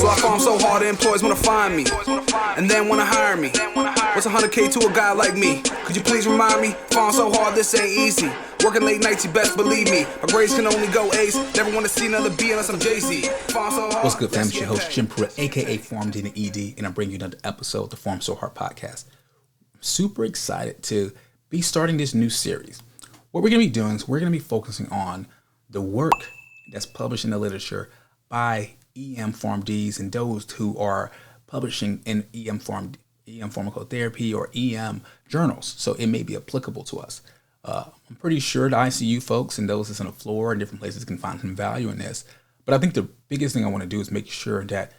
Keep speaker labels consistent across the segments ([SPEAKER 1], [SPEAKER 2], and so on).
[SPEAKER 1] So I farm so hard, the employees wanna find me, and then wanna hire me. What's 100K to a guy like me? Could you please remind me? Farm so hard, this ain't easy. Working late nights, you best believe me. My grades can only go ace. Never wanna see another B unless I'm Jay-Z. Farm so hard.
[SPEAKER 2] What's good, fam? It's your host, Jimmy Pruitt, aka PharmD and ED, and I'm bringing you another episode of the Farm So Hard podcast. I'm super excited to be starting this new series. What we're gonna be doing is we're gonna be focusing on the work that's published in the literature by EM PharmDs and those who are publishing in EM pharmacotherapy or EM journals. So it may be applicable to us. I'm pretty sure the ICU folks and those that's on the floor and different places can find some value in this. But I think the biggest thing I want to do is make sure that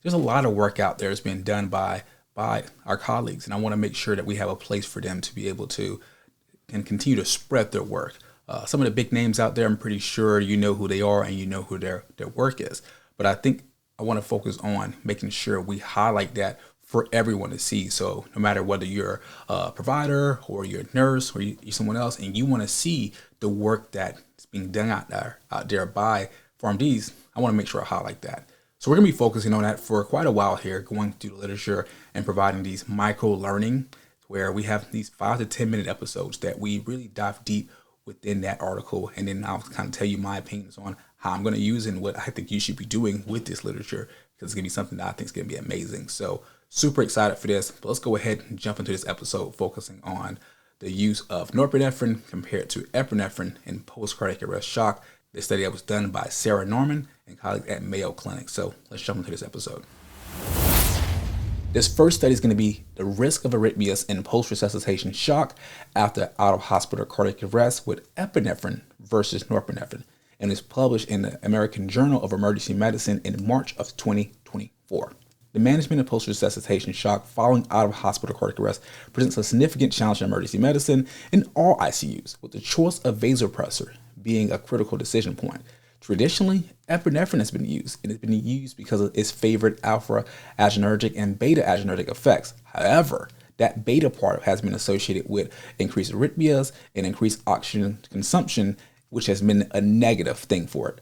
[SPEAKER 2] there's a lot of work out there that's being done by our colleagues. And I want to make sure that we have a place for them to be able to and continue to spread their work. Some of the big names out there, I'm pretty sure you know who they are and you know who their work is. But I think I want to focus on making sure we highlight that for everyone to see. So no matter whether you're a provider or you're a nurse or you're someone else and you want to see the work that's being done out there by PharmDs, I want to make sure I highlight that. So we're going to be focusing on that for quite a while here, going through the literature and providing these micro learning where we have these 5 to 10 minute episodes that we really dive deep within that article. And then I'll kind of tell you my opinions on how I'm going to use and what I think you should be doing with this literature, because it's going to be something that I think is going to be amazing. So super excited for this. But let's go ahead and jump into this episode focusing on the use of norepinephrine compared to epinephrine in post-cardiac arrest shock. This study that was done by Sarah Norman and colleagues at Mayo Clinic. So let's jump into this episode. This first study is going to be the risk of arrhythmias in post-resuscitation shock after out-of-hospital cardiac arrest with epinephrine versus norepinephrine, and is published in the American Journal of Emergency Medicine in March of 2024. The management of post-resuscitation shock following out-of-hospital cardiac arrest presents a significant challenge in emergency medicine in all ICUs, with the choice of vasopressor being a critical decision point. Traditionally, epinephrine has been used, and it's been used because of its favored alpha-adrenergic and beta-adrenergic effects. However, that beta part has been associated with increased arrhythmias and increased oxygen consumption, which has been a negative thing for it.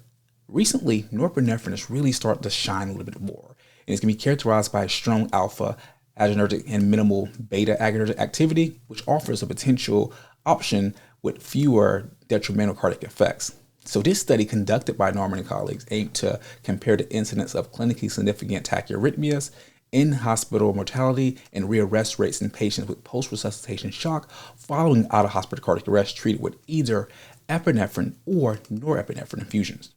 [SPEAKER 2] Recently, norepinephrine has really started to shine a little bit more, and it's going to be characterized by strong alpha-adrenergic and minimal beta-adrenergic activity, which offers a potential option with fewer detrimental cardiac effects. So this study conducted by Norman and colleagues aimed to compare the incidence of clinically significant tachyarrhythmias, in-hospital mortality, and rearrest rates in patients with post-resuscitation shock following out-of-hospital cardiac arrest treated with either epinephrine or norepinephrine infusions.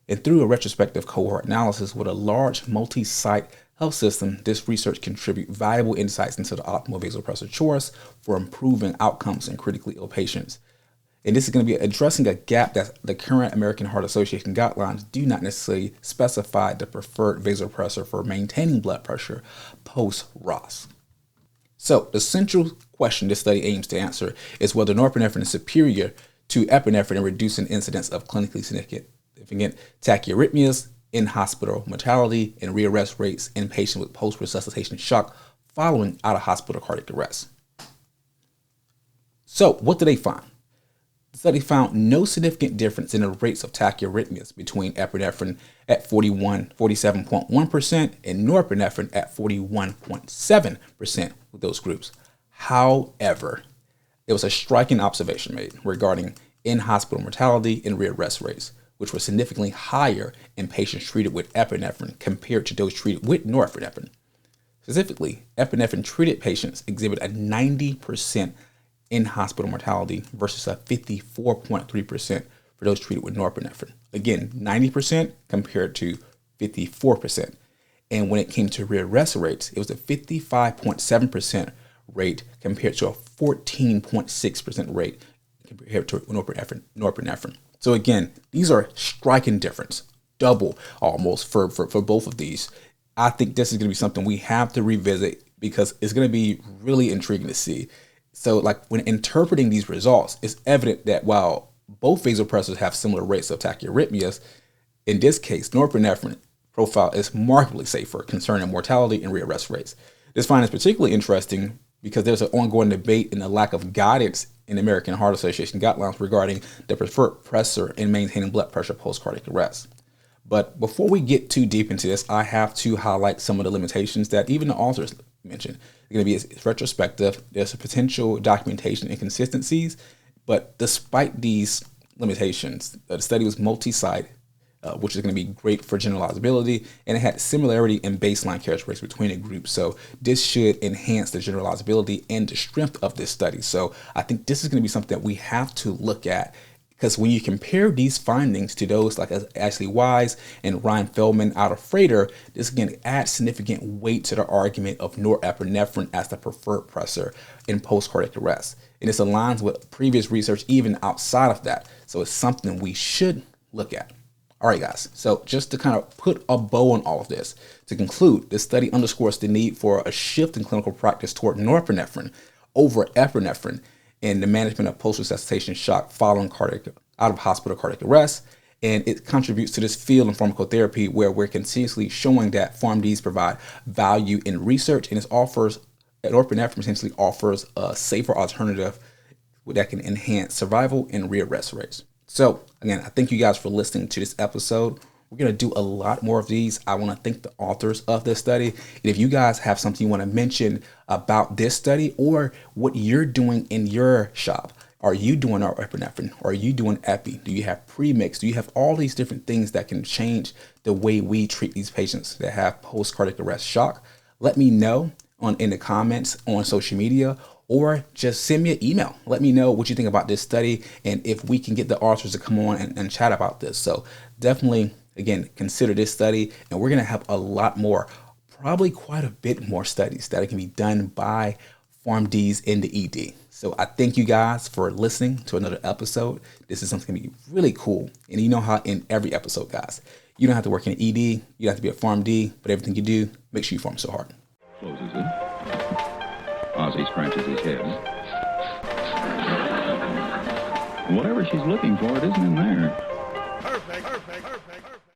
[SPEAKER 2] And through a retrospective cohort analysis with a large multi-site health system, this research contributes valuable insights into the optimal vasopressor choice for improving outcomes in critically ill patients. And this is going to be addressing a gap that the current American Heart Association guidelines do not necessarily specify the preferred vasopressor for maintaining blood pressure post-ROSC. So the central question this study aims to answer is whether norepinephrine is superior to epinephrine in reducing incidence of clinically significant tachyarrhythmias, in-hospital mortality, and rearrest rates in patients with post-resuscitation shock following out-of-hospital cardiac arrest. So what did they find? The study found no significant difference in the rates of tachyarrhythmias between epinephrine at 47.1% and norepinephrine at 41.7% with those groups. However, there was a striking observation made regarding in-hospital mortality and rearrest rates, which were significantly higher in patients treated with epinephrine compared to those treated with norepinephrine. Specifically, epinephrine-treated patients exhibit a 90% in-hospital mortality versus a 54.3% for those treated with norepinephrine. Again, 90% compared to 54%. And when it came to rearrest rates, it was a 55.7% rate compared to a 14.6% rate compared to norepinephrine. So again, these are striking difference, double almost for both of these. I think this is going to be something we have to revisit because it's going to be really intriguing to see. So like when interpreting these results, it's evident that while both vasopressors have similar rates of tachyarrhythmias, in this case, norepinephrine profile is markedly safer concerning mortality and rearrest rates. This finding is particularly interesting because there's an ongoing debate and a lack of guidance in the American Heart Association guidelines regarding the preferred pressor in maintaining blood pressure post-cardiac arrest. But before we get too deep into this, I have to highlight some of the limitations that even the authors mentioned. It's going to be retrospective. There's a potential documentation inconsistencies, but despite these limitations, the study was multi-site, which is going to be great for generalizability, and it had similarity in baseline characteristics between the groups. So this should enhance the generalizability and the strength of this study. So I think this is going to be something that we have to look at, because when you compare these findings to those like Ashley Wise and Ryan Feldman out of Frater, this is going to add significant weight to the argument of norepinephrine as the preferred pressor in post-cardiac arrest. And this aligns with previous research even outside of that. So it's something we should look at. All right, guys. So just to kind of put a bow on all of this, to conclude, this study underscores the need for a shift in clinical practice toward norepinephrine over epinephrine in the management of post-resuscitation shock following out-of-hospital cardiac arrest. And it contributes to this field in pharmacotherapy where we're continuously showing that PharmDs provide value in research, and norepinephrine essentially offers a safer alternative that can enhance survival and rearrest rates. So again, I thank you guys for listening to this episode. We're going to do a lot more of these. I want to thank the authors of this study. And if you guys have something you want to mention about this study or what you're doing in your shop, are you doing norepinephrine? Are you doing epi? Do you have premix? Do you have all these different things that can change the way we treat these patients that have post-cardiac arrest shock? Let me know in the comments on social media, or just send me an email. Let me know what you think about this study and if we can get the authors to come on and chat about this. So definitely, again, consider this study, and we're going to have a lot more, probably quite a bit more studies that can be done by PharmDs in the ED. So I thank you guys for listening to another episode. This is something going to be really cool. And you know how in every episode, guys, you don't have to work in an ED, you don't have to be a PharmD, but everything you do, make sure you pharm so hard.
[SPEAKER 3] Closes it. Ozzy scratches his head. Whatever she's looking for, it isn't in there.